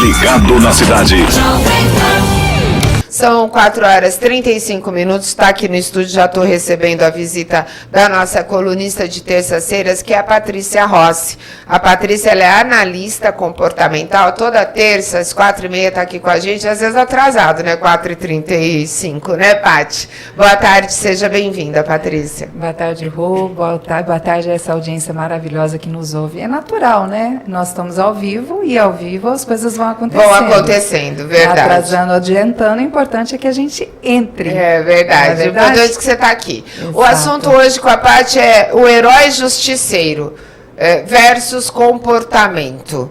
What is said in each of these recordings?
Ligado na cidade. São 4h35, está aqui no estúdio, já estou recebendo a visita da nossa colunista de terças-feiras, que é a Patrícia Rossi. A Patrícia, ela é analista comportamental, toda terça, às 4h30, está aqui com a gente, às vezes atrasado, né, 4h35, né, Paty? Boa tarde, seja bem-vinda, Patrícia. Boa tarde, Rô, boa tarde a essa audiência maravilhosa que nos ouve. É natural, né? Nós estamos ao vivo e ao vivo as coisas vão acontecendo. Vão acontecendo, verdade. Atrasando, adiantando, o importante é que a gente entre. É verdade, o importante é que você está aqui. Exato. O assunto hoje com a Paty é o herói justiceiro versus comportamento.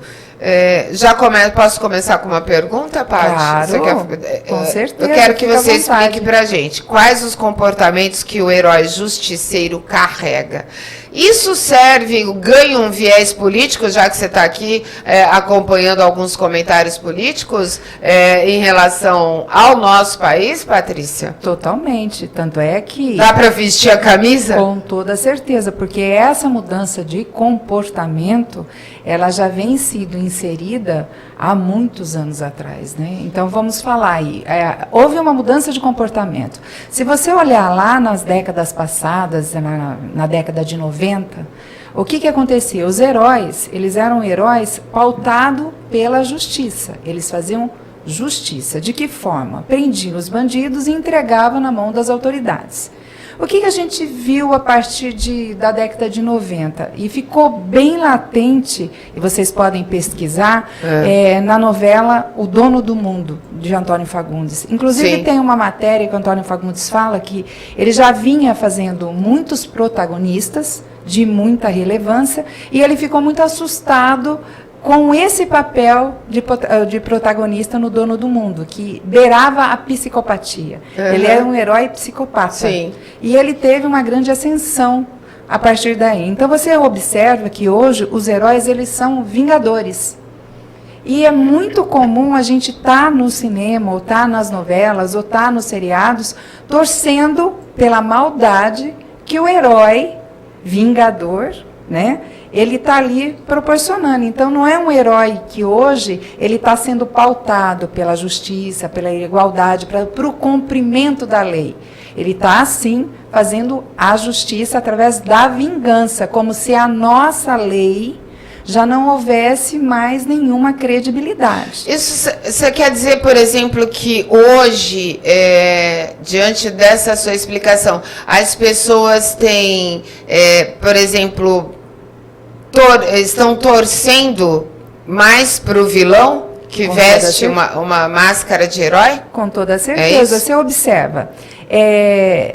Posso começar com uma pergunta, Paty? Claro, com certeza. Eu quero que você explique para a gente quais os comportamentos que o herói justiceiro carrega. Isso ganha um viés político, já que você está aqui acompanhando alguns comentários políticos em relação ao nosso país, Patrícia? Totalmente, tanto é que... Dá para vestir a camisa? Com toda certeza, porque essa mudança de comportamento, ela já vem sido inserida há muitos anos atrás, né? Então, vamos falar aí. Houve uma mudança de comportamento. Se você olhar lá nas décadas passadas, na década de 90, o que acontecia? Os heróis, eles eram heróis pautados pela justiça. Eles faziam justiça. De que forma? Prendiam os bandidos e entregavam na mão das autoridades. O que a gente viu a partir da década de 90? E ficou bem latente, e vocês podem pesquisar, na novela O Dono do Mundo, de Antônio Fagundes. Inclusive, tem uma matéria que o Antônio Fagundes fala que ele já vinha fazendo muitos protagonistas de muita relevância, e ele ficou muito assustado com esse papel de protagonista no Dono do Mundo, que beirava a psicopatia. Ele era um herói psicopata. Sim. E ele teve uma grande ascensão a partir daí. Então, você observa que hoje os heróis, eles são vingadores. E é muito comum a gente estar no cinema, ou estar nas novelas, ou estar nos seriados, torcendo pela maldade que o herói vingador, né, ele está ali proporcionando. Então, não é um herói que hoje ele está sendo pautado pela justiça, pela igualdade, para o cumprimento da lei. Ele está, sim, fazendo a justiça através da vingança, como se a nossa lei já não houvesse mais nenhuma credibilidade. Isso você quer dizer, por exemplo, que hoje, diante dessa sua explicação, as pessoas têm, por exemplo, estão torcendo mais para o vilão que veste uma máscara de herói? Com toda certeza. Você observa.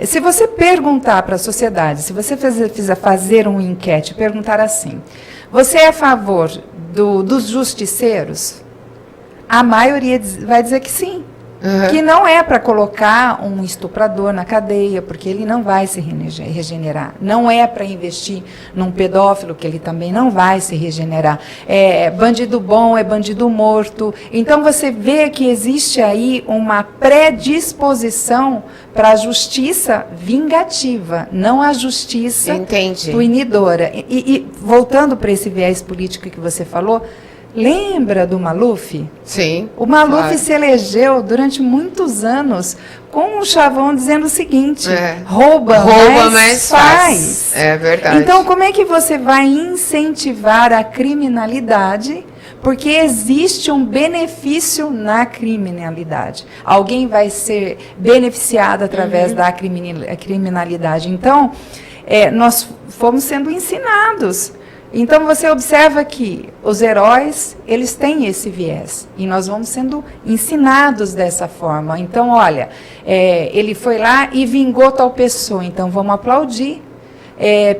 Se você perguntar para a sociedade, se você fazer uma enquete, perguntar assim: você é a favor dos justiceiros? A maioria vai dizer que sim. Que não é para colocar um estuprador na cadeia, porque ele não vai se regenerar. Não é para investir num pedófilo, que ele também não vai se regenerar. Bandido bom é bandido morto. Então, você vê que existe aí uma predisposição para a justiça vingativa, não a justiça punidora. E voltando para esse viés político que você falou, lembra do Maluf? Sim. O Maluf se elegeu durante muitos anos com um chavão dizendo o seguinte: rouba mas faz. É verdade. Então, como é que você vai incentivar a criminalidade? Porque existe um benefício na criminalidade. Alguém vai ser beneficiado através da criminalidade. Então, nós fomos sendo ensinados. Então, você observa que os heróis, eles têm esse viés. E nós vamos sendo ensinados dessa forma. Então, olha, ele foi lá e vingou tal pessoa, então vamos aplaudir.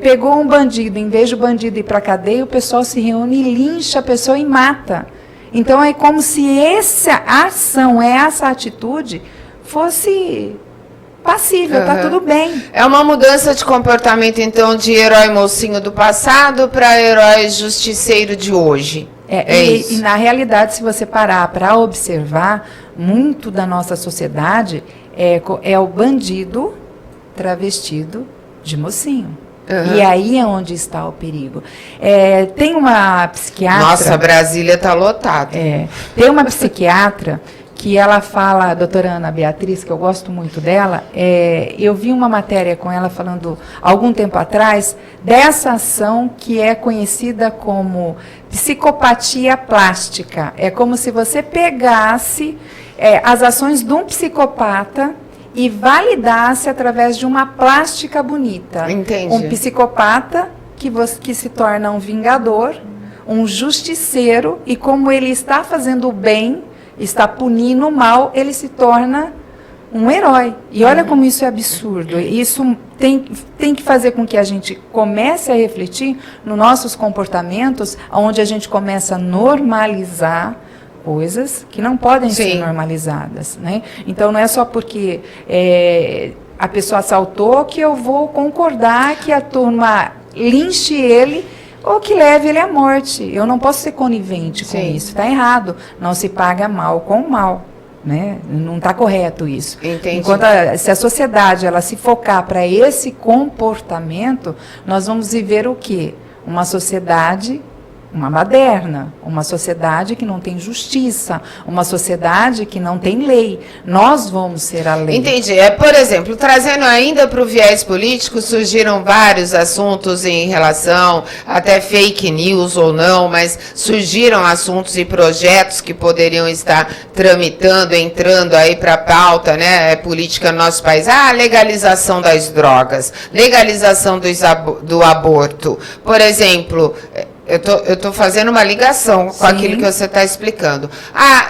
Pegou um bandido, em vez do bandido ir para a cadeia, o pessoal se reúne e lincha a pessoa e mata. Então, é como se essa ação, essa atitude, fosse passível, tá tudo bem. É uma mudança de comportamento, então, de herói mocinho do passado para herói justiceiro de hoje. E na realidade, se você parar para observar, muito da nossa sociedade é o bandido travestido de mocinho. E aí é onde está o perigo. Tem uma psiquiatra... Nossa, Brasília está lotada. Tem uma psiquiatra que ela fala, a doutora Ana Beatriz, que eu gosto muito dela, eu vi uma matéria com ela falando, algum tempo atrás, dessa ação que é conhecida como psicopatia plástica. É como se você pegasse as ações de um psicopata e validasse através de uma plástica bonita. Entendi. Um psicopata que se torna um vingador, um justiceiro, e como ele está fazendo o bem, está punindo o mal, ele se torna um herói. E olha como isso é absurdo. Isso tem que fazer com que a gente comece a refletir nos nossos comportamentos, onde a gente começa a normalizar coisas que não podem ser normalizadas, né? Então, não é só porque a pessoa assaltou que eu vou concordar que a turma linche ele ou que leve ele à morte. Eu não posso ser conivente com isso. Está errado. Não se paga mal com mal, né? Não está correto isso. Entendi. Enquanto se a sociedade ela se focar para esse comportamento, nós vamos viver o quê? Uma sociedade uma baderna, uma sociedade que não tem justiça, uma sociedade que não tem lei. Nós vamos ser a lei. Entendi. Por exemplo, trazendo ainda para o viés político, surgiram vários assuntos em relação, até fake news ou não, mas surgiram assuntos e projetos que poderiam estar tramitando, entrando aí para a pauta, né, política no nosso país. Legalização das drogas, legalização do aborto. Por exemplo, eu tô fazendo uma ligação com aquilo que você está explicando.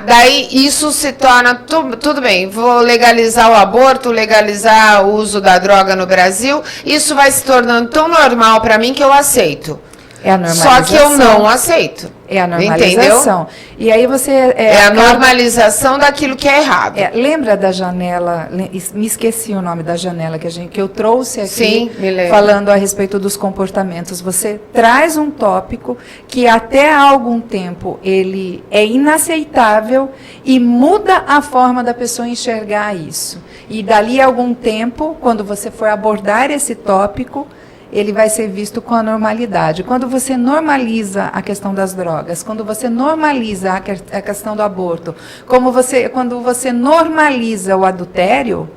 Daí isso se torna... Tudo bem, vou legalizar o aborto, legalizar o uso da droga no Brasil. Isso vai se tornando tão normal para mim que eu aceito. É a normalização. Só que eu não aceito. É a normalização. Entendeu? E aí você... a normalização daquilo que é errado. Lembra da janela... Me esqueci o nome da janela que eu trouxe aqui. Sim, me lembro. Falando a respeito dos comportamentos. Você traz um tópico que até há algum tempo ele é inaceitável e muda a forma da pessoa enxergar isso. E dali a algum tempo, quando você for abordar esse tópico, ele vai ser visto com a normalidade. Quando você normaliza a questão das drogas, quando você normaliza a questão do aborto, quando você normaliza o adultério,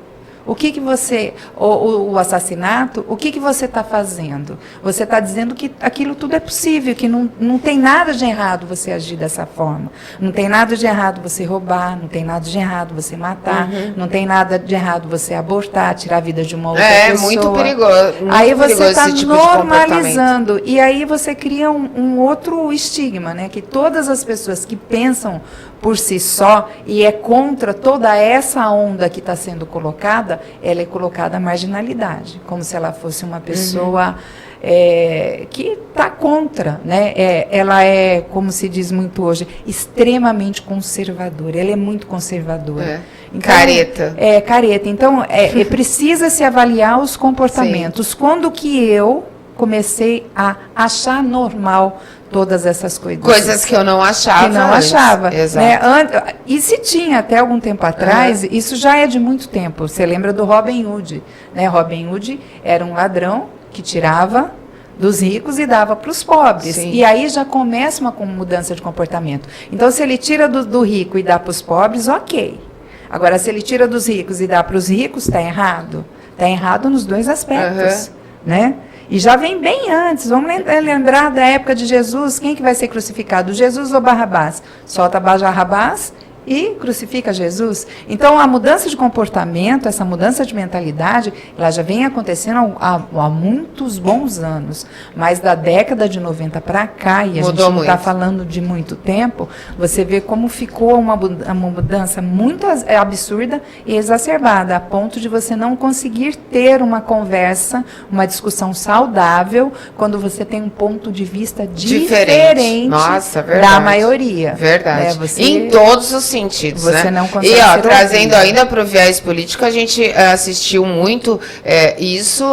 o assassinato, o que você está fazendo? Você está dizendo que aquilo tudo é possível, que não tem nada de errado você agir dessa forma. Não tem nada de errado você roubar, não tem nada de errado você matar, não tem nada de errado você abortar, tirar a vida de uma outra pessoa. É muito perigoso. Aí você está normalizando, e aí você cria um outro estigma, né? Que todas as pessoas que pensam por si só e é contra toda essa onda que está sendo colocada, ela é colocada à marginalidade, como se ela fosse uma pessoa que está contra, né? Ela é, como se diz muito hoje, extremamente conservadora. Ela é muito conservadora. Então, careta. Careta. Então, precisa se avaliar os comportamentos. Sim. Quando que eu comecei a achar normal todas essas coisas. Coisas que eu não achava. Que não achava. Exato. Né? E se tinha até algum tempo atrás, isso já é de muito tempo. Você lembra do Robin Hood? Né? Robin Hood era um ladrão que tirava dos ricos e dava para os pobres. Sim. E aí já começa uma mudança de comportamento. Então, se ele tira do rico e dá para os pobres, ok. Agora, se ele tira dos ricos e dá para os ricos, está errado. Está errado nos dois aspectos. Né? E já vem bem antes. Vamos lembrar da época de Jesus. Quem que vai ser crucificado? Jesus ou Barrabás? Solta Barrabás e crucifica Jesus. Então, a mudança de comportamento, essa mudança de mentalidade, ela já vem acontecendo há muitos bons anos. Mas da década de 90 para cá, e a gente não está falando de muito tempo, você vê como ficou uma mudança muito absurda e exacerbada, a ponto de você não conseguir ter uma conversa, uma discussão saudável, quando você tem um ponto de vista diferente. Nossa, verdade. Da maioria. Verdade. Em todos os sentidos, você né? Não consegue trazendo ainda para o viés político, a gente assistiu muito isso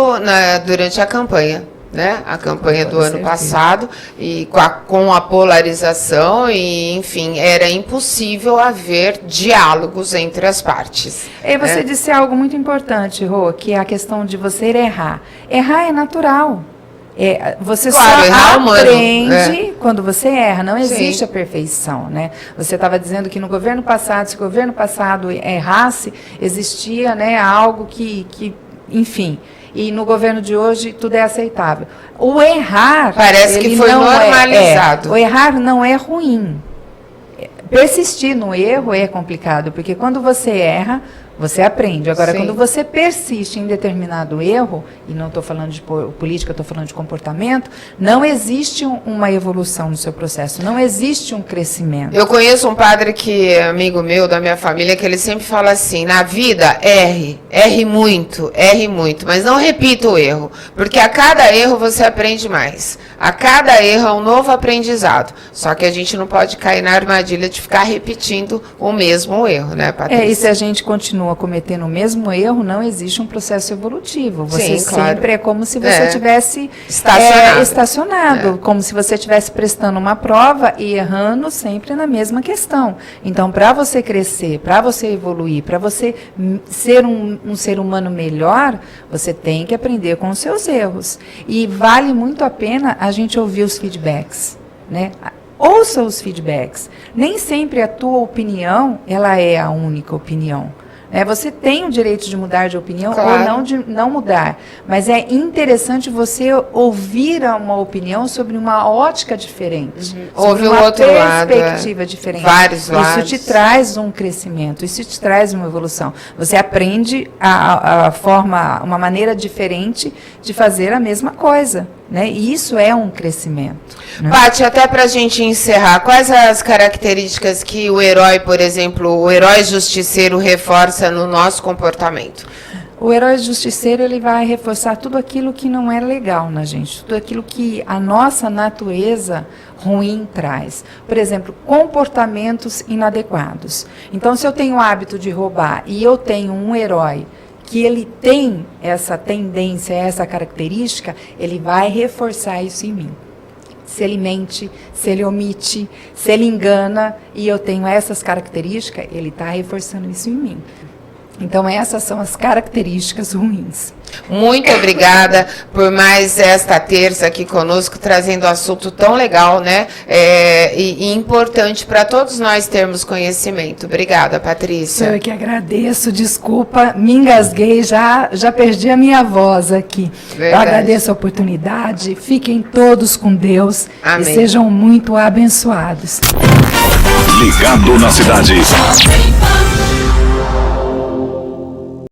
durante a campanha, né? A campanha do ano passado, e com a polarização, e enfim, era impossível haver diálogos entre as partes. E você disse algo muito importante, Rô, que é a questão de você errar. Errar é natural. Você claro, só humano, aprende quando você erra, não existe Sim. a perfeição, né? Você estava dizendo que no governo passado, se o governo passado errasse, existia, né, algo que, enfim, e no governo de hoje tudo é aceitável. O errar... Parece que foi normalizado. O errar não é ruim. Persistir no erro é complicado, porque quando você erra, você aprende. Agora, Sim. quando você persiste em determinado erro, e não estou falando de política, estou falando de comportamento, não existe uma evolução no seu processo, não existe um crescimento. Eu conheço um padre que é amigo meu, da minha família, que ele sempre fala assim, na vida, erre muito, mas não repita o erro, porque a cada erro você aprende mais. A cada erro é um novo aprendizado. Só que a gente não pode cair na armadilha de ficar repetindo o mesmo erro, né, Patrícia? E se a gente continua cometendo o mesmo erro, não existe um processo evolutivo. Você Sim, claro. sempre é como se você tivesse estacionado, como se você estivesse prestando uma prova e errando sempre na mesma questão. Então, para você crescer, para você evoluir, para você ser um ser humano melhor, você tem que aprender com os seus erros. E vale muito a pena a gente ouvir os feedbacks, né? Ouça os feedbacks. Nem sempre a tua opinião, ela é a única opinião. Você tem o direito de mudar de opinião, claro, ou não de não mudar. Mas é interessante você ouvir uma opinião sobre uma ótica diferente. Sobre uma perspectiva diferente. Vários lados. Isso te traz um crescimento, isso te traz uma evolução. Você aprende uma maneira diferente de fazer a mesma coisa. Né? E isso é um crescimento. Né? Paty, até para a gente encerrar, quais as características que o herói, por exemplo, o herói justiceiro reforça no nosso comportamento? O herói justiceiro, ele vai reforçar tudo aquilo que não é legal na gente, tudo aquilo que a nossa natureza ruim traz. Por exemplo, comportamentos inadequados. Então, se eu tenho o hábito de roubar e eu tenho um herói que ele tem essa tendência, essa característica, ele vai reforçar isso em mim. Se ele mente, se ele omite, se ele engana, e eu tenho essas características, ele está reforçando isso em mim. Então, essas são as características ruins. Muito obrigada por mais esta terça aqui conosco, trazendo um assunto tão legal, né? E importante para todos nós termos conhecimento. Obrigada, Patrícia. Eu que agradeço, desculpa, me engasguei, já perdi a minha voz aqui. Verdade. Eu agradeço a oportunidade, fiquem todos com Deus. Amém. E sejam muito abençoados. Ligado na cidade.